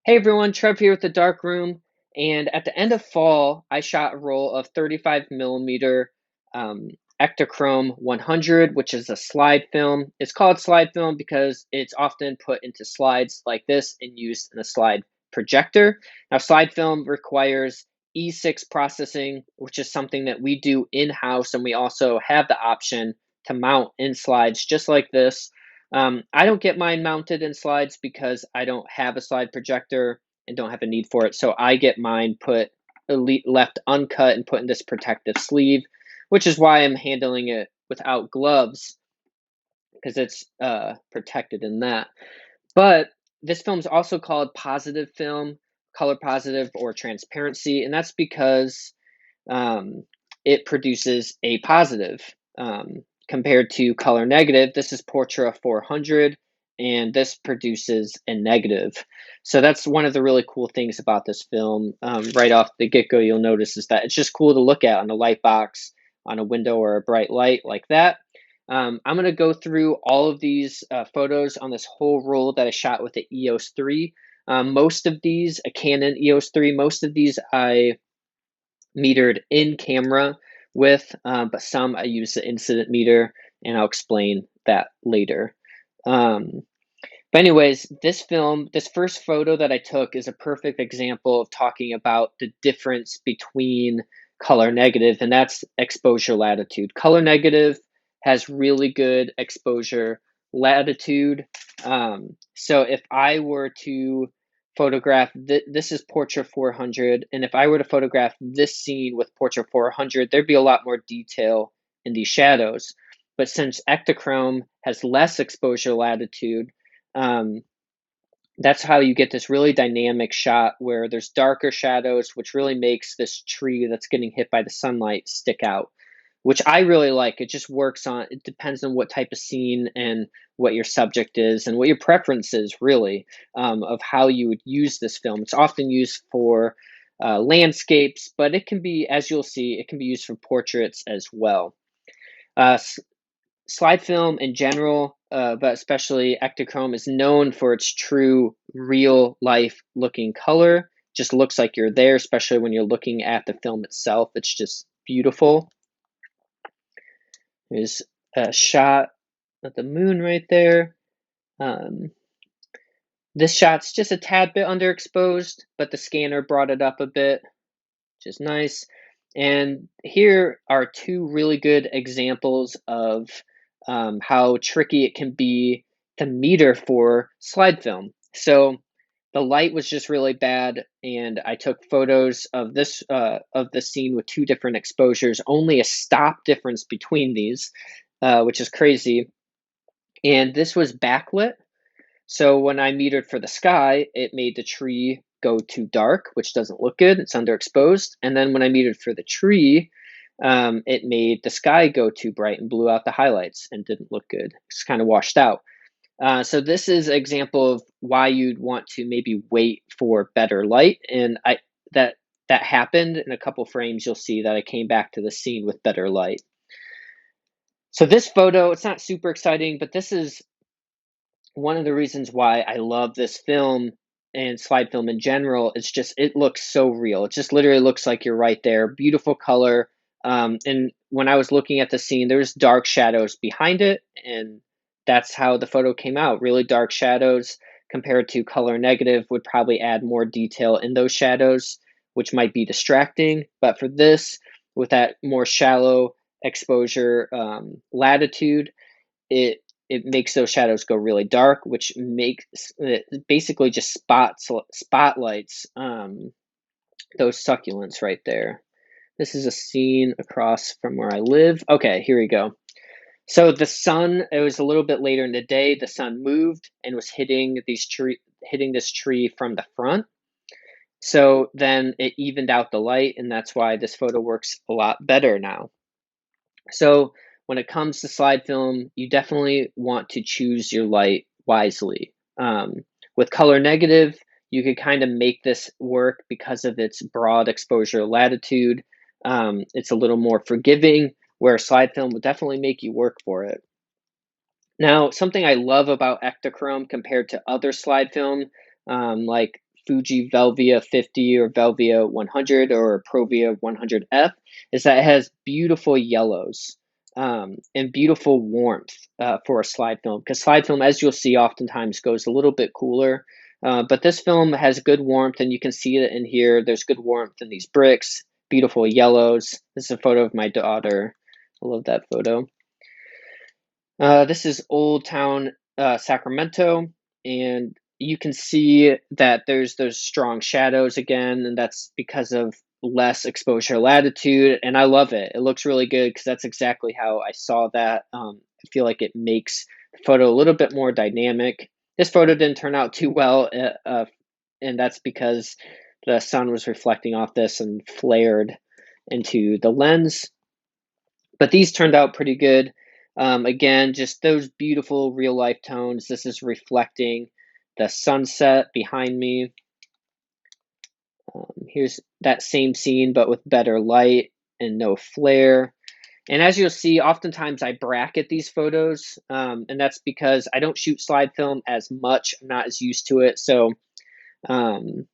Hey everyone, Trev here with the Dark Room. And at the end of fall, I shot a roll of 35 millimeter um, Ektachrome 100, which is a slide film. It's called slide film because it's often put into slides like this and used in a slide projector. Now, slide film requires E6 processing, which is something that we do in-house, and we also have the option to mount in slides just like this. I don't get mine mounted in slides because I don't have a slide projector and don't have a need for it. So I get mine put left uncut and put in this protective sleeve, which is why I'm handling it without gloves because it's protected in that. But this film is also called positive film, color positive, or transparency, and that's because um, it produces a positive compared to color negative. This is Portra 400, and this produces a negative. So that's one of the really cool things about this film. Right off the get-go, you'll notice is that it's just cool to look at on a light box, on a window, or a bright light like that. I'm going to go through all of these photos on this whole roll that I shot with the EOS 3. Most of these, a Canon EOS 3, most of these I metered in camera with, but some I use the incident meter, and I'll explain that later. Um, but anyways, this first photo that I took is a perfect example of talking about the difference between color negative, and that's exposure latitude. Color negative has really good exposure latitude. So if I were to photograph, this is Portrait 400, and if I were to photograph this scene with Portrait 400, there'd be a lot more detail in these shadows. But since Ektachrome has less exposure latitude, um, that's how you get this really dynamic shot where there's darker shadows, which really makes this tree that's getting hit by the sunlight stick out, which I really like. It just works on, it depends on what type of scene and what your subject is and what your preference is, really, of how you would use this film. It's often used for landscapes, but it can be, as you'll see, it can be used for portraits as well. Uh, Slide film in general, but especially Ektachrome, is known for its true real life looking color. Just looks like you're there, especially when you're looking at the film itself. It's just beautiful. There's a shot of the moon right there. Um, this shot's just a tad bit underexposed, but the scanner brought it up a bit, which is nice. And here are two really good examples of how tricky it can be to meter for slide film. So the light was just really bad, and I took photos of this of the scene with two different exposures, only a stop difference between these, which is crazy. And this was backlit, so when I metered for the sky, it made the tree go too dark, which doesn't look good. It's underexposed. And then when I metered for the tree, it made the sky go too bright and blew out the highlights and didn't look good. It's kind of washed out. So this is an example of why you'd want to maybe wait for better light. And that that happened in a couple frames. You'll see that I came back to the scene with better light. So this photo, it's not super exciting, but this is one of the reasons why I love this film and slide film in general. It's just, it looks so real. It just literally looks like you're right there. Beautiful color. And when I was looking at the scene, there's dark shadows behind it, and that's how the photo came out. Really dark shadows compared to color negative would probably add more detail in those shadows, which might be distracting. But for this, with that more shallow exposure latitude, it it makes those shadows go really dark, which makes it basically just spotlights those succulents right there. This is a scene across from where I live. Okay, here we go. So the sun, it was a little bit later in the day. The sun moved and was hitting this tree from the front. So then it evened out the light, and that's why this photo works a lot better now. So when it comes to slide film, you definitely want to choose your light wisely. With color negative, you could kind of make this work because of its broad exposure latitude. It's a little more forgiving, where slide film will definitely make you work for it. Now, something I love about Ektachrome compared to other slide film, like Fuji Velvia 50 or Velvia 100 or Provia 100F is that it has beautiful yellows and beautiful warmth for a slide film. Because slide film, as you'll see, oftentimes goes a little bit cooler. But this film has good warmth, and you can see it in here. There's good warmth in these bricks, beautiful yellows. This is a photo of my daughter. I love that photo. This is Old Town Sacramento, and you can see that there's those strong shadows again, and that's because of less exposure latitude, and I love it. It looks really good because that's exactly how I saw that. I feel like it makes the photo a little bit more dynamic. This photo didn't turn out too well, and that's because the sun was reflecting off this and flared into the lens. But these turned out pretty good. Again, just those beautiful real life tones. This is reflecting the sunset behind me. Here's that same scene, but with better light and no flare. And as you'll see, oftentimes I bracket these photos, and that's because I don't shoot slide film as much. I'm not as used to it. So, and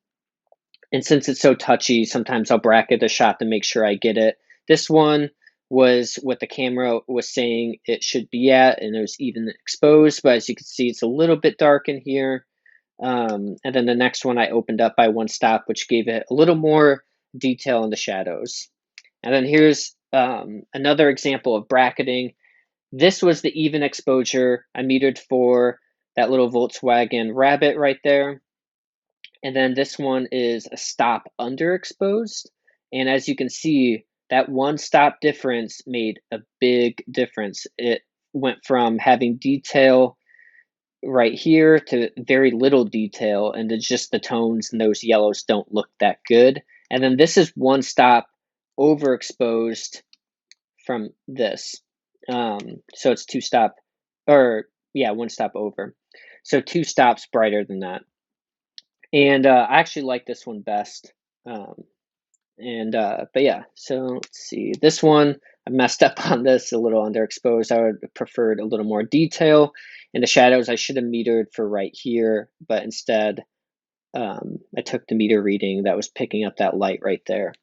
since it's so touchy, sometimes I'll bracket the shot to make sure I get it. This one was what the camera was saying it should be at, and it was even exposed, but as you can see, it's a little bit dark in here. And then the next one I opened up by one stop, which gave it a little more detail in the shadows. And then here's another example of bracketing. This was the even exposure I metered for that little Volkswagen Rabbit right there. And then this one is a stop underexposed. And as you can see, that one stop difference made a big difference. It went from having detail right here to very little detail, and it's just the tones and those yellows don't look that good. And then this is one stop overexposed from this. So it's two stop, or yeah, one stop over. So two stops brighter than that. And I actually like this one best. But yeah, so let's see. This one, I messed up on this, a little underexposed. I would have preferred a little more detail. In the shadows, I should have metered for right here, but instead I took the meter reading that was picking up that light right there.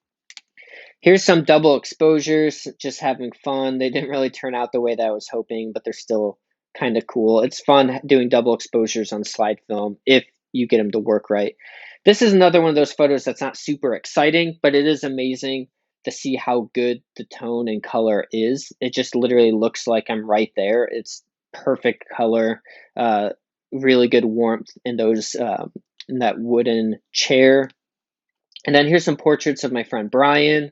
Here's some double exposures, just having fun. They didn't really turn out the way that I was hoping, but they're still kind of cool. It's fun doing double exposures on slide film if you get them to work right. This is another one of those photos that's not super exciting, but it is amazing to see how good the tone and color is. It just literally looks like I'm right there. It's perfect color, really good warmth in those in that wooden chair. And then here's some portraits of my friend Brian.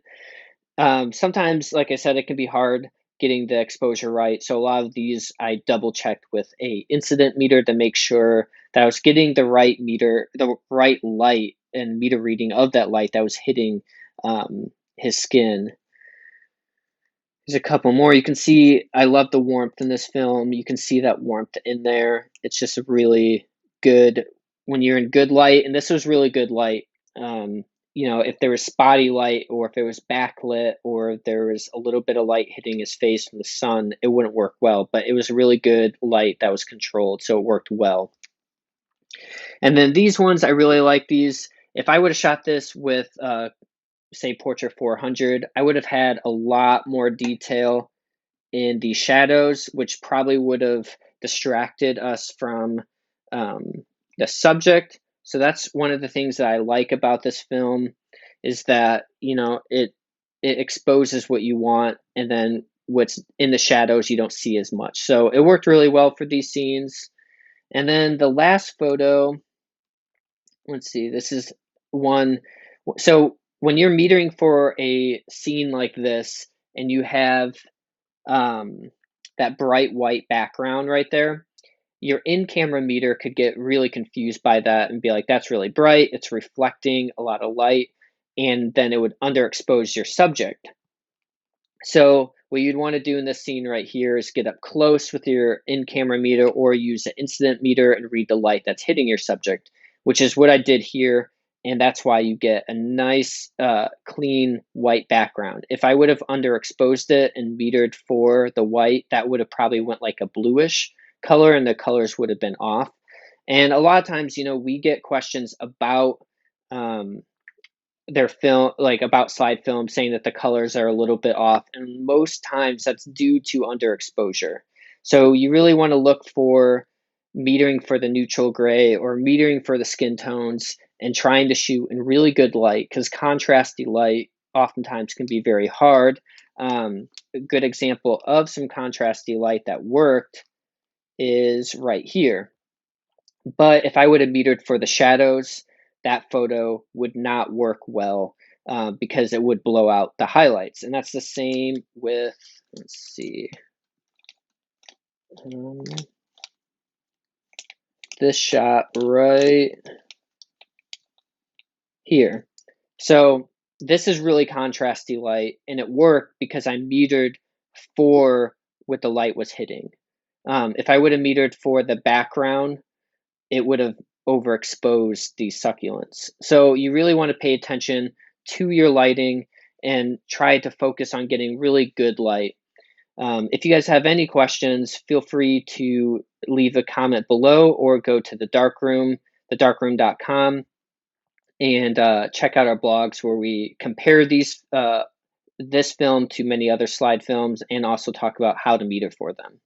Sometimes, like I said, it can be hard getting the exposure right. So a lot of these I double checked with a incident meter to make sure that I was getting the right meter, the right light and meter reading of that light that was hitting his skin. There's a couple more. You can see I love the warmth in this film. You can see that warmth in there. It's just really good when you're in good light, and this was really good light. If there was spotty light or if it was backlit or if there was a little bit of light hitting his face from the sun, it wouldn't work well, but it was really good light that was controlled, so it worked well. And then these ones, I really like these. If I would have shot this with, say, Portraiture 400, I would have had a lot more detail in the shadows, which probably would have distracted us from the subject. So that's one of the things that I like about this film is that, it exposes what you want, and then what's in the shadows you don't see as much. So it worked really well for these scenes. And then the last photo, let's see, this is one. So when you're metering for a scene like this and you have that bright white background right there, your in-camera meter could get really confused by that and be like, that's really bright, it's reflecting a lot of light, and then it would underexpose your subject. So what you'd want to do in this scene right here is get up close with your in-camera meter or use an incident meter and read the light that's hitting your subject, which is what I did here, and that's why you get a nice clean white background. If I would have underexposed it and metered for the white, that would have probably went like a bluish color and the colors would have been off. And a lot of times, we get questions about their film, like about slide film, saying that the colors are a little bit off, and most times that's due to underexposure. So you really want to look for metering for the neutral gray or metering for the skin tones and trying to shoot in really good light, because contrasty light oftentimes can be very hard. A good example of some contrasty light that worked is right here. But if I would have metered for the shadows, that photo would not work well because it would blow out the highlights. And that's the same with, let's see, this shot right here. So this is really contrasty light, and it worked because I metered for what the light was hitting. If I would have metered for the background, it would have overexposed these succulents. So you really want to pay attention to your lighting and try to focus on getting really good light. If you guys have any questions, feel free to leave a comment below or go to the darkroom, thedarkroom.com, and check out our blogs where we compare this film to many other slide films and also talk about how to meter for them.